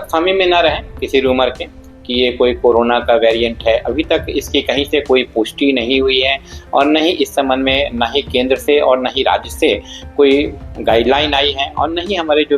गलतफहमी में ना रहें किसी रूमर के कि ये कोई कोरोना का वेरिएंट है। अभी तक इसकी कहीं से कोई पुष्टि नहीं हुई है और न ही इस संबंध में न ही केंद्र से और न ही राज्य से कोई गाइडलाइन आई है और न ही हमारे जो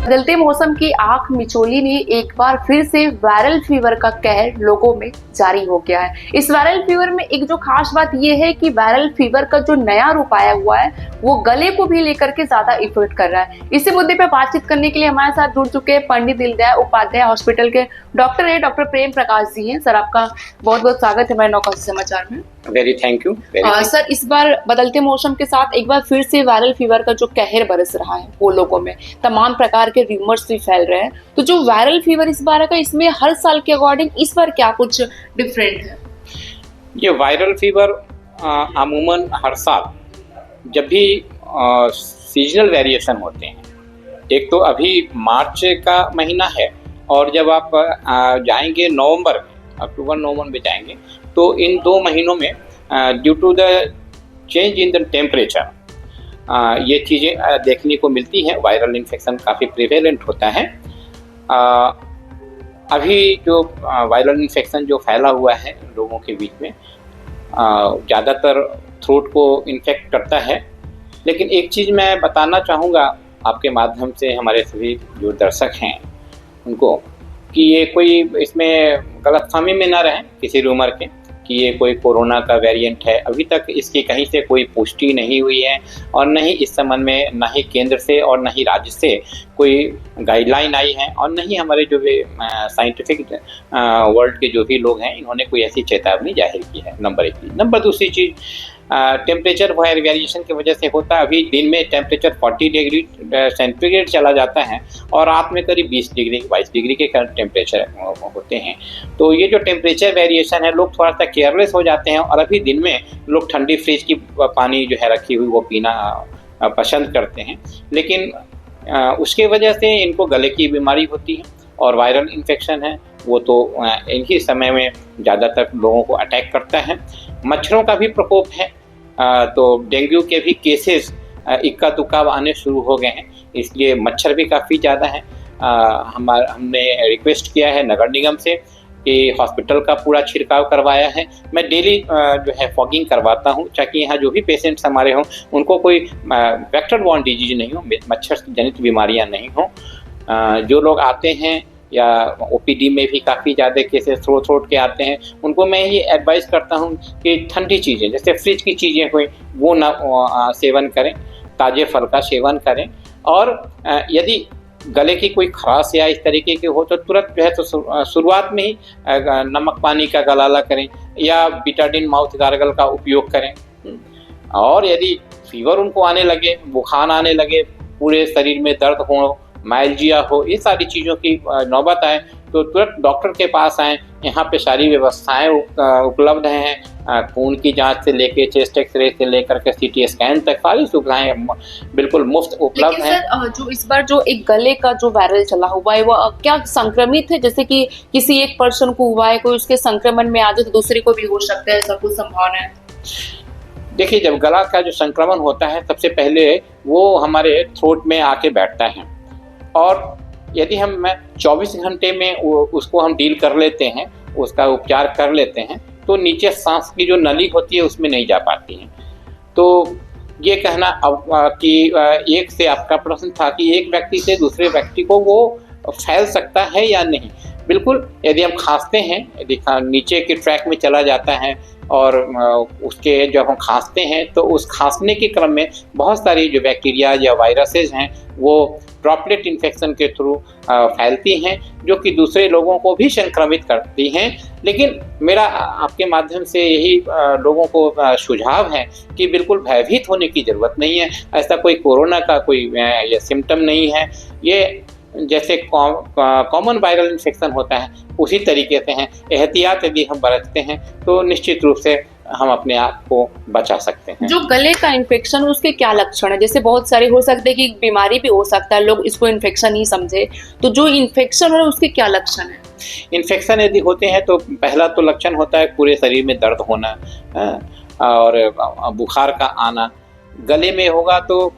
बदलते मौसम की आंख मिचौली ने एक बार फिर से वायरल फीवर का कहर लोगों में जारी हो गया है। इस वायरल फीवर में एक जो खास बात यह है कि वायरल फीवर का जो नया रूप आया हुआ है वो गले को भी लेकर के ज्यादा इफेक्ट कर रहा है। इसी मुद्दे पे बातचीत करने के लिए हमारे साथ जुड़ चुके हैं पंडित दीनदयाल उपाध्याय हॉस्पिटल के डॉक्टर प्रेम प्रकाश जी हैं। सर, आपका बहुत बहुत स्वागत है हमारे नौका समाचार में। Very thank you. सर, इस बार बदलते मौसम के साथ एक बार फिर से वायरल फीवर का जो कहर बरस रहा है वो लोगों में तमाम प्रकार के रूमर्स भी फैल रहे हैं। तो जो वायरल फीवर इस बार का, इसमें हर साल के अकॉर्डिंग इस बार क्या कुछ डिफरेंट है? ये वायरल फीवर अमूमन हर साल जब भी सीजनल वेरिएशन होते हैं, एक तो अभी मार्च का महीना है और जब आप जाएंगे नवंबर में, अक्टूबर नवंबर में जाएंगे तो इन 2 महीनों में due to the change in the temperature ये चीज़ें देखने को मिलती हैं। वायरल इन्फेक्शन काफ़ी प्रिवेलेंट होता है। अभी जो वायरल इन्फेक्शन जो फैला हुआ है लोगों के बीच में ज़्यादातर थ्रोट को इन्फेक्ट करता है। लेकिन एक चीज़ मैं बताना चाहूँगा आपके माध्यम से हमारे सभी जो दर्शक हैं उनको, कि ये कोई इसमें गलतफहमी में ना रहें किसी रूमर के कि ये कोई कोरोना का वेरिएंट है। अभी तक इसकी कहीं से कोई पुष्टि नहीं हुई है और न ही इस संबंध में न ही केंद्र से और न ही राज्य से कोई गाइडलाइन आई है और न ही हमारे जो भी साइंटिफिक वर्ल्ड के जो भी लोग हैं इन्होंने कोई ऐसी चेतावनी जाहिर की है। नंबर 1 चीज़। नंबर 2 चीज़, टेम्परेचर वेरिएशन की वजह से होता है। अभी दिन में टेम्परेचर 40 डिग्री सेंटीग्रेड चला जाता है और रात में करीब 20 डिग्री 22 डिग्री के टेम्परेचर होते हैं। तो ये जो टेम्परेचर वेरिएशन है, लोग थोड़ा सा केयरलेस हो जाते हैं और अभी दिन में लोग ठंडी फ्रिज की पानी जो है रखी हुई वो पीना पसंद करते हैं। लेकिन उसके वजह से इनको गले की बीमारी होती है और वायरल इन्फेक्शन है वो तो इन्हीं समय में ज़्यादातर लोगों को अटैक करता है। मच्छरों का भी प्रकोप है, तो डेंगू के भी केसेस इक्का दुक्का आने शुरू हो गए हैं, इसलिए मच्छर भी काफ़ी ज़्यादा हैं। हमने रिक्वेस्ट किया है नगर निगम से कि हॉस्पिटल का पूरा छिड़काव करवाया है। मैं डेली जो है फॉगिंग करवाता हूँ ताकि यहाँ जो भी पेशेंट्स हमारे हों उनको कोई वेक्टर बॉर्न डिजीज नहीं हो, मच्छर जनित बीमारियाँ नहीं हों। जो लोग आते हैं या ओपीडी में भी काफ़ी ज़्यादा केसेस थ्रोट के आते हैं, उनको मैं ये एडवाइस करता हूँ कि ठंडी चीज़ें जैसे फ्रिज की चीज़ें हुई वो ना सेवन करें, ताज़े फल का सेवन करें। और यदि गले की कोई खराश या इस तरीके की हो तो तुरंत जो है तो शुरुआत में ही नमक पानी का गलाला करें या बीटाडिन माउथ गार्गल का उपयोग करें। और यदि फीवर उनको आने लगे, बुखार आने लगे, पूरे शरीर में दर्द हो, माइल्जिया हो, ये सारी चीज़ों की नौबत आए तो तुरंत डॉक्टर के पास आएँ। यहाँ पे सारी व्यवस्थाएं उपलब्ध हैं, खून की जांच से लेके चेस्ट एक्सरे से लेकर के सीटी स्कैन तक सारी सुविधाएं बिल्कुल मुफ्त उपलब्ध हैं। सर, जो इस बार जो एक गले का जो वायरल चला हुआ है वो क्या संक्रमित है? जैसे कि किसी एक पर्सन को हुआ है, कोई उसके संक्रमण में आ जाए तो दूसरे को भी हो सकता है, ऐसा कुछ संभावना है? देखिए, जब गला का जो संक्रमण होता है सबसे पहले वो हमारे थ्रोट में आके बैठता है और यदि हम 24 घंटे में उसको हम डील कर लेते हैं, उसका उपचार कर लेते हैं तो नीचे सांस की जो नली होती है उसमें नहीं जा पाती है। तो ये कहना अब कि एक से आपका प्रश्न था कि एक व्यक्ति से दूसरे व्यक्ति को वो फैल सकता है या नहीं। बिल्कुल, यदि हम खांसते हैं, यदि नीचे के ट्रैक में चला जाता है और उसके जब हम खांसते हैं तो उस खांसने के क्रम में बहुत सारी जो बैक्टीरिया या वायरसेस हैं वो ड्रॉपलेट इन्फेक्शन के थ्रू फैलती हैं जो कि दूसरे लोगों को भी संक्रमित करती हैं। लेकिन मेरा आपके माध्यम से यही लोगों को सुझाव है कि बिल्कुल भयभीत होने की ज़रूरत नहीं है। ऐसा कोई कोरोना का कोई ये सिम्टम नहीं है। ये जैसे कॉमन वायरल इन्फेक्शन होता है उसी तरीके से हैं। एहतियात यदि हम बरतते हैं तो निश्चित रूप से हम अपने आप को बचा सकते हैं। जो गले का इन्फेक्शन उसके क्या लक्षण है? जैसे बहुत सारे हो सकते हैं कि बीमारी भी हो सकता है, लोग इसको इन्फेक्शन ही समझे, तो जो इन्फेक्शन है उसके क्या लक्षण है? इन्फेक्शन यदि होते हैं तो पहला तो लक्षण होता है पूरे शरीर में दर्द होना और बुखार का आना। गले में होगा तो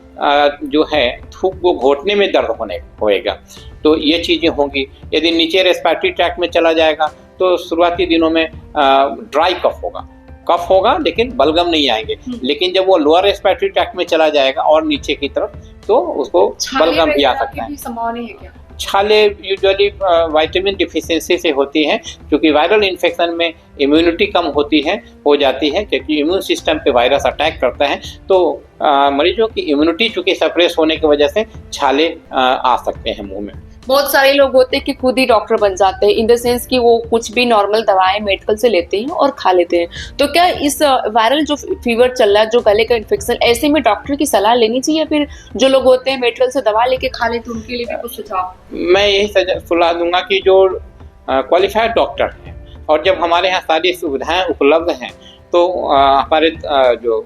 जो है थूक को घोटने में दर्द होएगा, तो ये चीज़ें होंगी। यदि नीचे रेस्पिरेटरी ट्रैक्ट में चला जाएगा तो शुरुआती दिनों में ड्राई कफ होगा लेकिन बलगम नहीं आएंगे। लेकिन जब वो लोअर रेस्पिरेटरी ट्रैक्ट में चला जाएगा और नीचे की तरफ तो उसको बलगम भी आ सकता है। संभावना है क्या? छाले यूजुअली विटामिन डिफिशिएंसी से होती हैं, क्योंकि वायरल इन्फेक्शन में इम्यूनिटी कम हो जाती है, क्योंकि इम्यून सिस्टम पे वायरस अटैक करता है। तो मरीजों की इम्यूनिटी चूंकि सप्रेस होने की वजह से छाले आ सकते हैं मुंह में। बहुत सारे लोग होते हैं कि खुद ही डॉक्टर बन जाते हैं, इन द सेंस कि वो कुछ भी नॉर्मल दवाएं मेडिकल से लेते हैं और खा लेते हैं। तो क्या इस वायरल जो फीवर चल रहा है, जो गले का इन्फेक्शन, ऐसे में डॉक्टर की सलाह लेनी चाहिए या फिर जो लोग होते हैं मेडिकल से दवा लेके खा लेते हैं उनके लिए भी कुछ सुझाव? मैं यही सलाह दूंगा कि जो क्वालिफाइड डॉक्टर हैं और जब हमारे यहाँ सारी सुविधाएं उपलब्ध हैं तो हमारे जो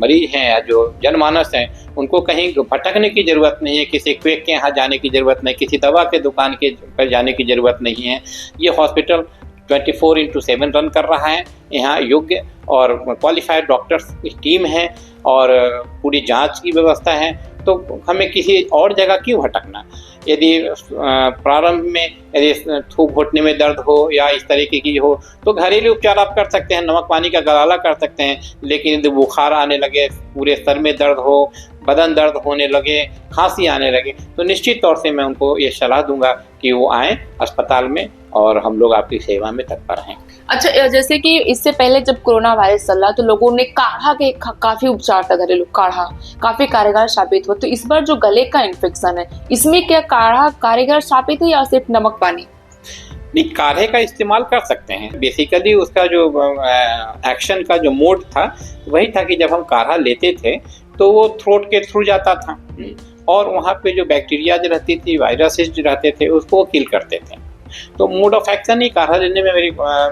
मरीज हैं या जो जनमानस हैं उनको कहीं भटकने की ज़रूरत नहीं है, किसी क्वेक के यहाँ जाने की ज़रूरत नहीं, किसी दवा के दुकान के पर जाने की ज़रूरत नहीं है। ये हॉस्पिटल 24/7 रन कर रहा है। यहाँ योग्य और क्वालिफाइड डॉक्टर्स की टीम है और पूरी जांच की व्यवस्था है, तो हमें किसी और जगह क्यों भटकना। यदि प्रारंभ में यदि थूक घोटने में दर्द हो या इस तरीके की हो तो घरेलू उपचार आप कर सकते हैं, नमक पानी का गलाला कर सकते हैं। लेकिन यदि बुखार आने लगे, पूरे सर में दर्द हो, बदन दर्द होने लगे, खांसी आने लगे, तो निश्चित तौर से मैं उनको ये सलाह दूंगा कि वो आएँ अस्पताल में और हम लोग आपकी सेवा में तत्पर हैं। अच्छा, जैसे कि इससे पहले जब कोरोना वायरस चल रहा तो लोगों ने काढ़ा के काफी उपचार था, घरेलू काढ़ा काफी कारगर साबित हुआ। तो इस बार जो गले का इन्फेक्शन है, इसमें क्या काढ़ा कारगर साबित है या सिर्फ नमक पानी? नहीं, काढ़े का इस्तेमाल कर सकते हैं। बेसिकली उसका जो एक्शन का जो मोड था वही था कि जब हम काढ़ा लेते थे तो वो थ्रोट के थ्रू जाता था और वहाँ पे जो बैक्टीरिया जो रहती थी, वायरसेस जो रहते थे, उसको किल करते थे। तो मोड ऑफ एक्शन ही, काढ़ा लेने में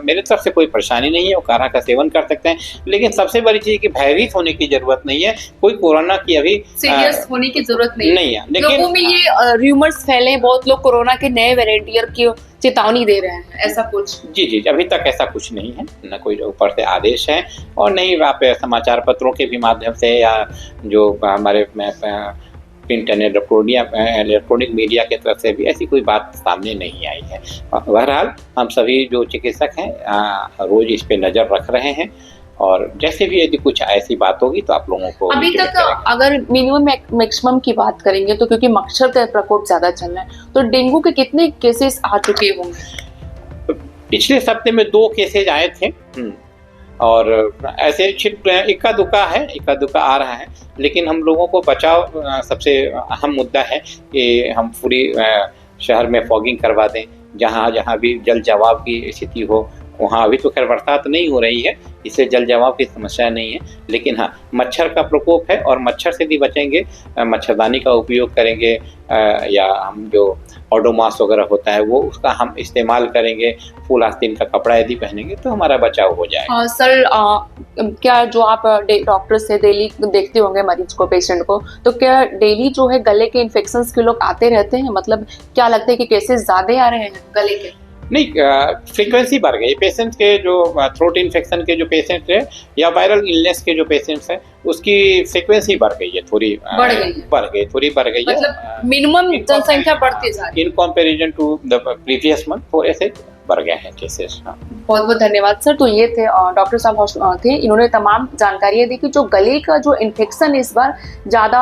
मेरे तरफ से कोई परेशानी नहीं है, वो काढ़ा का सेवन कर सकते हैं। लेकिन सबसे बड़ी चीज़ कि भयभीत होने की जरूरत नहीं है, कोई कोरोना की अभी सीरियस होने की जरूरत नहीं है। लेकिन लोगों में ये र्यूमर्स फैले, बहुत लोग कोरोना के नए वेरिएंट की चेतावनी दे रहे हैं, ऐसा कुछ? जी, अभी तक ऐसा कुछ नहीं है, न कोई ऊपर से आदेश है और नहीं आप समाचार पत्रों के भी माध्यम से या जो हमारे प्रिंट एंड इलेक्ट्रॉनिक मीडिया की तरफ से भी ऐसी कोई बात सामने नहीं आई है। बहरहाल हम सभी जो चिकित्सक हैं रोज इस पे नज़र रख रहे हैं और जैसे भी यदि कुछ ऐसी बात होगी तो आप लोगों को अभी तक अगर मिनिमम मैक्सिमम की बात करेंगे तो क्योंकि मच्छर का प्रकोप ज़्यादा चल रहा है, तो डेंगू के कितने केसेस आ चुके होंगे? पिछले हफ्ते में 2 केसेज आए थे और ऐसे इक्का दुक्का आ रहा है। लेकिन हम लोगों को बचाव सबसे अहम मुद्दा है कि हम पूरी शहर में फॉगिंग करवा दें, जहाँ जहाँ भी जल जवाब की स्थिति हो वहाँ। अभी तो खैर बरसात नहीं हो रही है, इससे जल जवाब की समस्या नहीं है, लेकिन हाँ मच्छर का प्रकोप है और मच्छर से भी बचेंगे, मच्छरदानी का उपयोग करेंगे या हम जो ओडोमॉस वगैरह होता है वो उसका हम इस्तेमाल करेंगे, फुल आस्तीन का कपड़ा यदि पहनेंगे तो हमारा बचाव हो जाएगा। सर, क्या जो आप डॉक्टर से डेली देखते होंगे मरीज को, पेशेंट को, तो क्या डेली जो है गले के इन्फेक्शंस के लोग आते रहते हैं? मतलब क्या लगता है कि केसेस ज्यादा आ रहे हैं गले के? नहीं, फ्रीक्वेंसी बढ़ गई। पेशेंट के जो थ्रोट इन्फेक्शन के जो पेशेंट है या वायरल इलनेस के जो पेशेंट्स हैं उसकी फ्रीक्वेंसी बढ़ गई है, थोड़ी बढ़ गई है। मतलब मिनिमम जनसंख्या बढ़ती जा रही है in comparison to the previous month, थोड़े से बढ़ गए हैं केसेस। बहुत बहुत धन्यवाद सर। तो ये थे डॉक्टर साहब थे, इन्होंने तमाम जानकारियां दी कि जो गले का जो इन्फेक्शन इस बार ज़्यादा,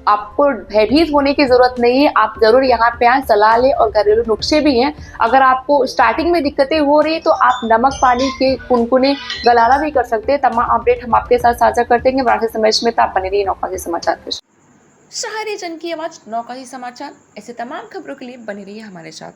आपको भयभीत होने की जरूरत नहीं है। आप जरूर यहाँ पे आए, सलाह लें और घरेलू नुस्खे भी हैं। अगर आपको स्टार्टिंग में दिक्कतें हो रही तो आप नमक पानी के कुनकुने गलाला भी कर सकते हैं। तमाम अपडेट हम आपके साथ साझा करते हैं। वाराणसी समय में आप बने रहिए नौकाशी समाचार के साथ। शहरी जन की आवाज नौकाशी समाचार, ऐसे तमाम खबरों के लिए बने रहिए हमारे साथ।